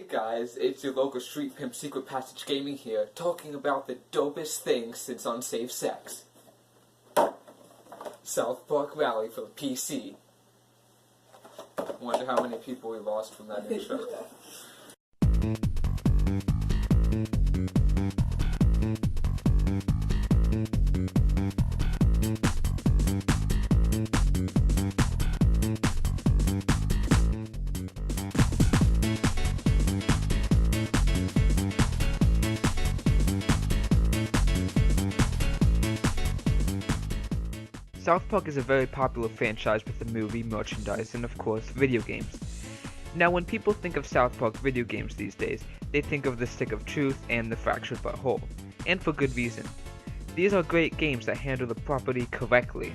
guys, it's your local street pimp Secret Passage Gaming here, talking about the dopest thing since unsafe sex. South Park Rally for the PC. Wonder how many people we lost from that intro. South Park is a very popular franchise with the movie, merchandise, and of course, video games. Now, when people think of South Park video games these days, they think of the Stick of Truth and the Fractured But Whole, and for good reason. These are great games that handle the property correctly.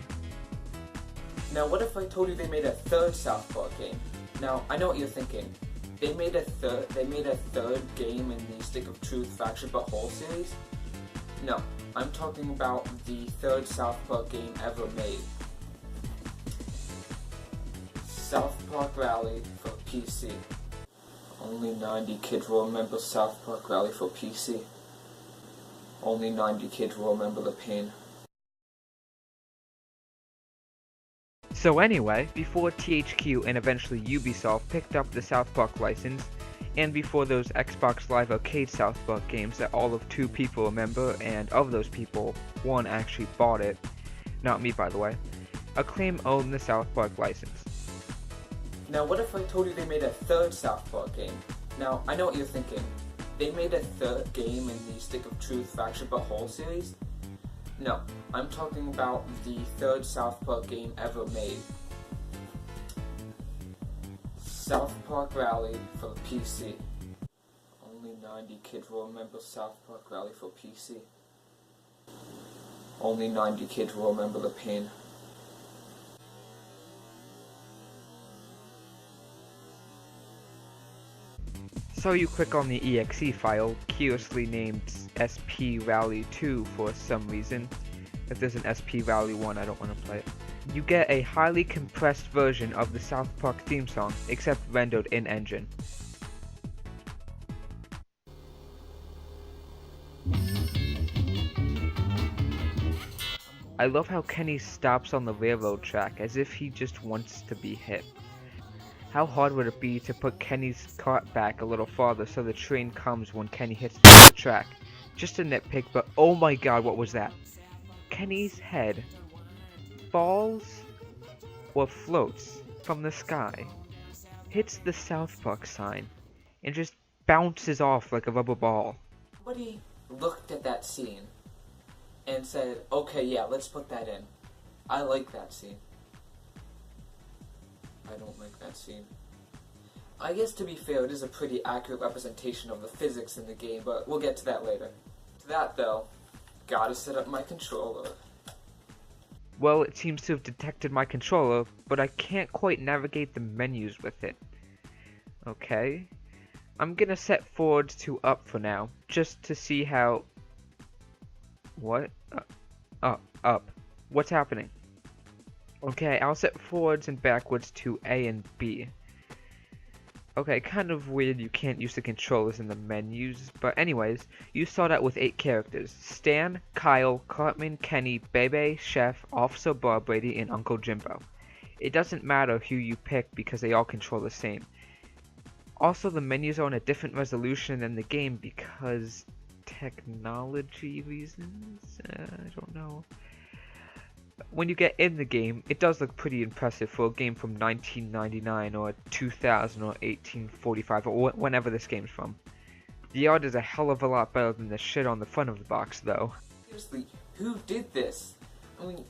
Now, what if I told you they made a third South Park game? Now, I know what you're thinking. They made a third game in the Stick of Truth, Fractured But Whole series? No. I'm talking about the third South Park game ever made. South Park Rally for PC. Only 90 kids will remember South Park Rally for PC. Only 90 kids will remember the pain. So anyway, before THQ and eventually Ubisoft picked up the South Park license, and before those Xbox Live Arcade South Park games that all of 2 people remember, and of those people, 1 actually bought it, not me by the way, Acclaim owned the South Park license. Now what if I told you they made a third South Park game? Now, I know what you're thinking. They made a third game in the Stick of Truth, Fractured But Whole series? No, I'm talking about the third South Park game ever made. South Park Rally for the PC. Only 90 kids will remember South Park Rally for PC. Only 90 kids will remember the pain. So you click on the exe file, curiously named SP Rally 2 for some reason. If there's an SP Rally 1, I don't want to play it. You get a highly compressed version of the South Park theme song, except rendered in-engine. I love how Kenny stops on the railroad track as if he just wants to be hit. How hard would it be to put Kenny's cart back a little farther so the train comes when Kenny hits the track? Just a nitpick, but oh my god, what was that? Kenny's head falls or floats from the sky, hits the South Park sign, and just bounces off like a rubber ball. Somebody looked at that scene and said, okay, yeah, let's put that in. I like that scene. I don't like that scene. I guess to be fair, it is a pretty accurate representation of the physics in the game, but we'll get to that later. To that though, gotta set up my controller. Well, it seems to have detected my controller, but I can't quite navigate the menus with it. Okay. I'm gonna set forwards to up for now, just to see how... What? Up. What's happening? Okay, I'll set forwards and backwards to A and B. Okay, kind of weird you can't use the controllers in the menus, but anyways, you start out with 8 characters. Stan, Kyle, Cartman, Kenny, Bebe, Chef, Officer Bob Brady, and Uncle Jimbo. It doesn't matter who you pick because they all control the same. Also, the menus are on a different resolution than the game because technology reasons? I don't know. When you get in the game, it does look pretty impressive for a game from 1999 or 2000 or 1845 or whenever this game's from. The art is a hell of a lot better than the shit on the front of the box though. Seriously, who did this? I mean,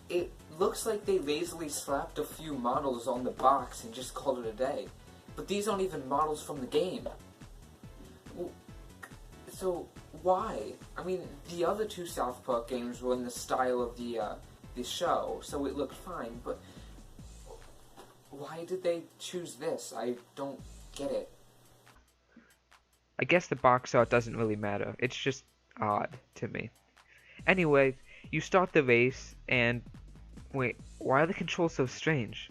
it looks like they lazily slapped a few models on the box and just called it a day. But these aren't even models from the game. So, why? I mean, the other 2 South Park games were in the style of the show, so it looked fine, but why did they choose this? I don't get it. I guess the box art doesn't really matter, it's just odd to me. Anyway, you start the race, and wait, why are the controls so strange?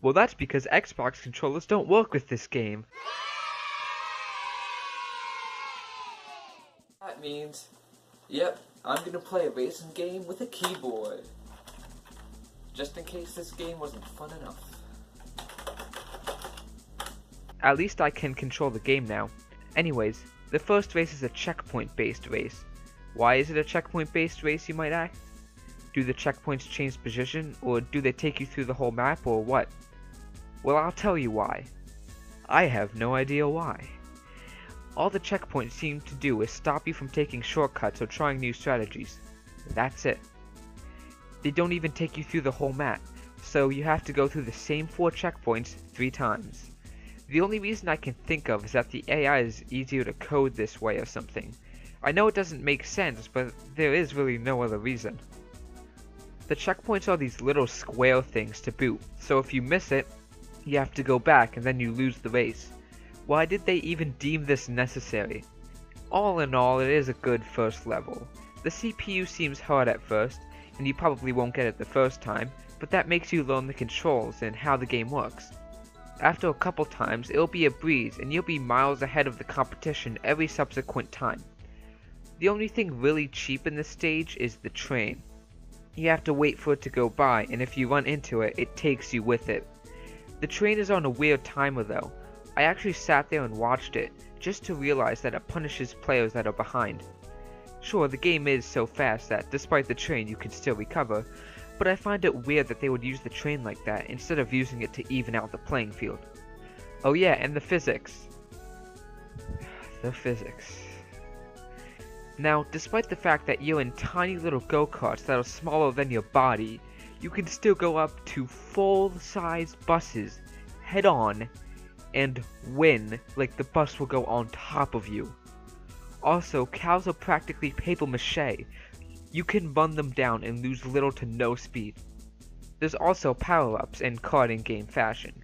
Well, that's because Xbox controllers don't work with this game. that means, yep, I'm gonna play a racing game with a keyboard. Just in case this game wasn't fun enough. At least I can control the game now. Anyways, the first race is a checkpoint-based race. Why is it a checkpoint-based race, you might ask? Do the checkpoints change position, or do they take you through the whole map, or what? Well, I'll tell you why. I have no idea why. All the checkpoints seem to do is stop you from taking shortcuts or trying new strategies. That's it. They don't even take you through the whole map, so you have to go through the same 4 checkpoints 3 times. The only reason I can think of is that the AI is easier to code this way or something. I know it doesn't make sense, but there is really no other reason. The checkpoints are these little square things to boot, so if you miss it, you have to go back and then you lose the race. Why did they even deem this necessary? All in all, it is a good first level. The CPU seems hard at first, and you probably won't get it the first time, but that makes you learn the controls and how the game works. After a couple times, it'll be a breeze and you'll be miles ahead of the competition every subsequent time. The only thing really cheap in this stage is the train. You have to wait for it to go by, and if you run into it, it takes you with it. The train is on a weird timer though. I actually sat there and watched it, just to realize that it punishes players that are behind. Sure, the game is so fast that despite the train you can still recover, but I find it weird that they would use the train like that instead of using it to even out the playing field. Oh yeah, and the physics. The physics. Now, despite the fact that you're in tiny little go-karts that are smaller than your body, you can still go up to full-size buses head-on and win like the bus will go on top of you. Also, cows are practically papier-mâché. You can run them down and lose little to no speed. There's also power-ups in karting game fashion,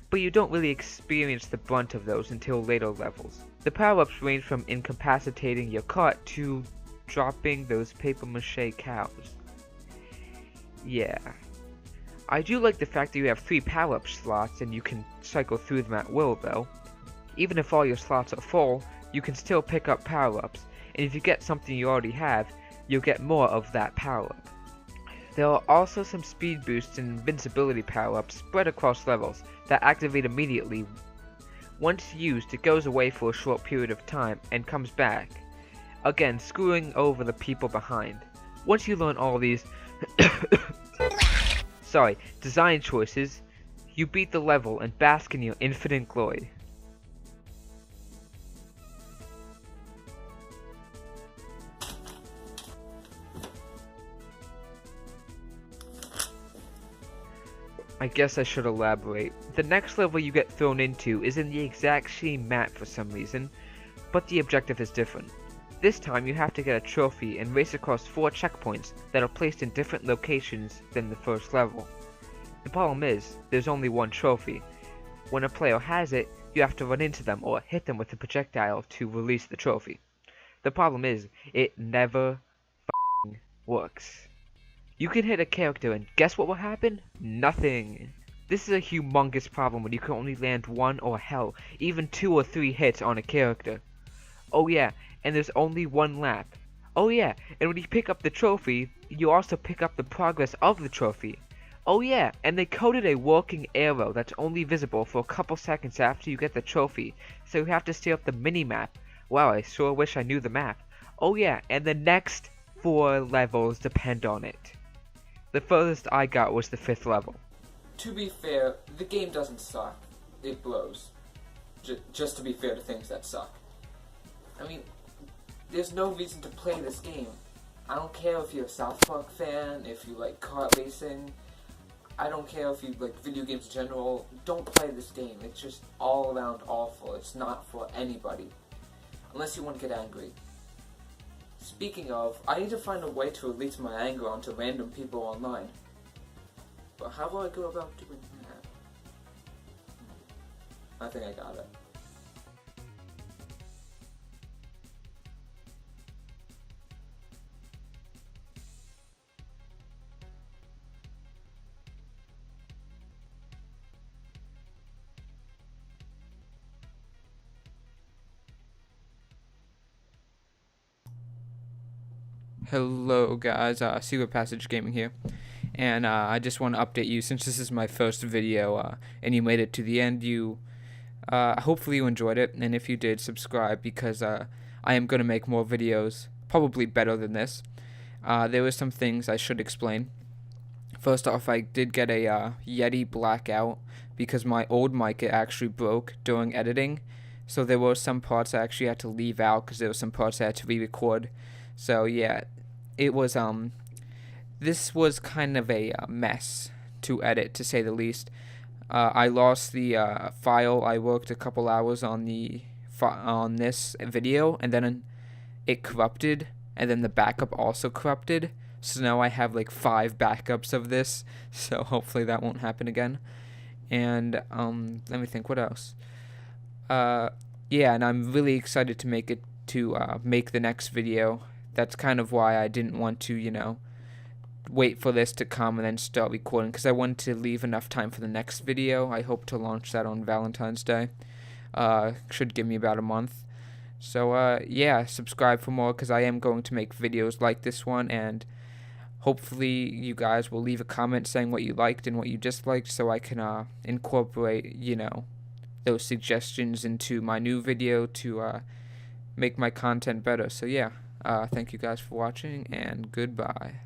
but you don't really experience the brunt of those until later levels. The power-ups range from incapacitating your cart to dropping those papier-mâché cows. Yeah. I do like the fact that you have 3 power-up slots and you can cycle through them at will though. Even if all your slots are full, you can still pick up power-ups, and if you get something you already have, you'll get more of that power-up. There are also some speed boosts and invincibility power-ups spread across levels that activate immediately. Once used, it goes away for a short period of time and comes back, again screwing over the people behind. Once you learn all these design choices, you beat the level and bask in your infinite glory. I guess I should elaborate. The next level you get thrown into is in the exact same map for some reason, but the objective is different. This time you have to get a trophy and race across 4 checkpoints that are placed in different locations than the first level. The problem is, there's only one trophy. When a player has it, you have to run into them or hit them with a projectile to release the trophy. The problem is, it never works. You can hit a character and guess what will happen? Nothing. This is a humongous problem when you can only land 1 or hell, even 2 or 3 hits on a character. Oh yeah, and there's only 1 lap. Oh yeah, and when you pick up the trophy, you also pick up the progress of the trophy. Oh yeah, and they coded a working arrow that's only visible for a couple seconds after you get the trophy, so you have to stay up the mini-map. Wow, I sure wish I knew the map. Oh yeah, and the next 4 levels depend on it. The furthest I got was the 5th level. To be fair, the game doesn't suck. It blows. Just to be fair to things that suck. I mean, there's no reason to play this game. I don't care if you're a South Park fan, if you like kart racing. I don't care if you like video games in general. Don't play this game. It's just all around awful. It's not for anybody. Unless you want to get angry. Speaking of, I need to find a way to release my anger onto random people online. But how do I go about doing that? I think I got it. Hello guys, Secret Passage Gaming here, and I just want to update you since this is my first video, and you made it to the end. Hopefully you enjoyed it, and if you did, subscribe because I am going to make more videos, probably better than this. There were some things I should explain. First off, I did get a Yeti blackout because my old mic actually broke during editing, so there were some parts I actually had to leave out because there were some parts I had to re-record. So yeah, it was this was kind of a mess to edit, to say the least. I lost the file. I worked a couple hours on this video, and then it corrupted, and then the backup also corrupted. So now I have like 5 backups of this. So hopefully that won't happen again. And let me think, what else? Yeah, and I'm really excited to make the next video. That's kind of why I didn't want to, wait for this to come and then start recording, because I wanted to leave enough time for the next video. I hope to launch that on Valentine's Day. Should give me about a month. So, yeah, subscribe for more, because I am going to make videos like this one, and hopefully you guys will leave a comment saying what you liked and what you disliked, so I can incorporate, those suggestions into my new video to make my content better. So, yeah. Thank you guys for watching, and goodbye.